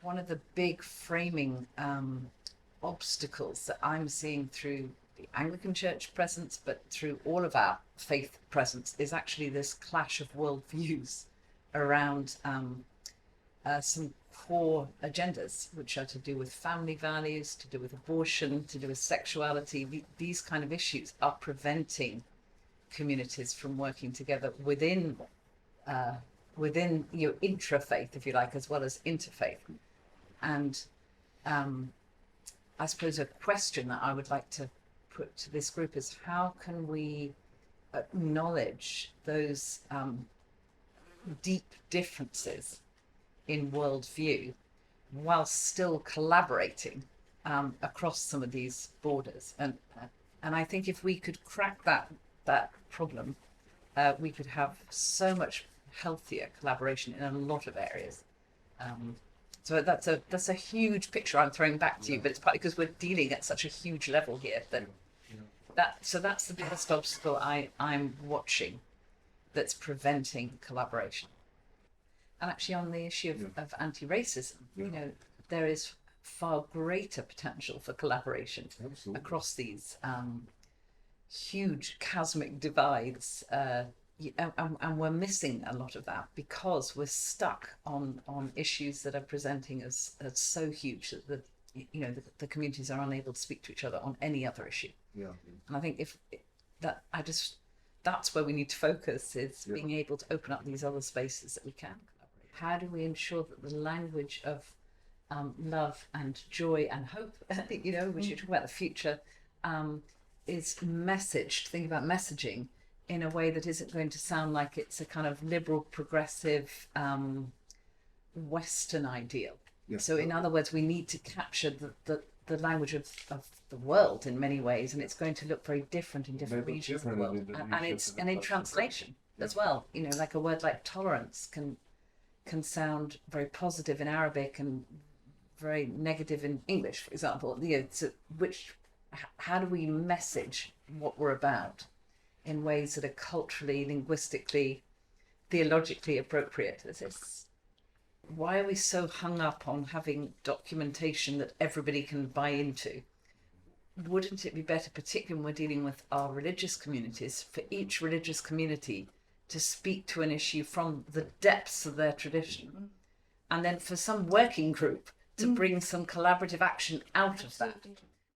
one of the big framing obstacles that I'm seeing through the Anglican Church presence, but through all of our faith presence, is actually this clash of worldviews around some core agendas, which are to do with family values, to do with abortion, to do with sexuality. These kind of issues are preventing communities from working together within intrafaith, if you like, as well as interfaith. And I suppose a question that I would like to put to this group is, how can we acknowledge those deep differences in worldview while still collaborating across some of these borders? And I think if we could crack that problem, we could have so much healthier collaboration in a lot of areas. So that's a huge picture I'm throwing back to you, but it's partly because we're dealing at such a huge level here that's the biggest obstacle I'm watching that's preventing collaboration. And actually, on the issue of anti-racism, there is far greater potential for collaboration across these huge chasmic divides. And we're missing a lot of that because we're stuck on issues that are presenting as so huge that the communities are unable to speak to each other on any other issue. And I think that's where we need to focus, is being able to open up these other spaces that we can collaborate. How do we ensure that the language of love and joy and hope, which you talk about the future, is messaged, think about messaging in a way that isn't going to sound like it's a kind of liberal, progressive, Western ideal. So in other words, we need to capture the language of the world in many ways, and it's going to look very different in different regions of the world. And in translation as well. Like a word like tolerance can sound very positive in Arabic and very negative in English, for example. How do we message what we're about in ways that are culturally, linguistically, theologically appropriate? Why are we so hung up on having documentation that everybody can buy into? Wouldn't it be better, particularly when we're dealing with our religious communities, for each religious community to speak to an issue from the depths of their tradition, and then for some working group to bring some collaborative action out of that?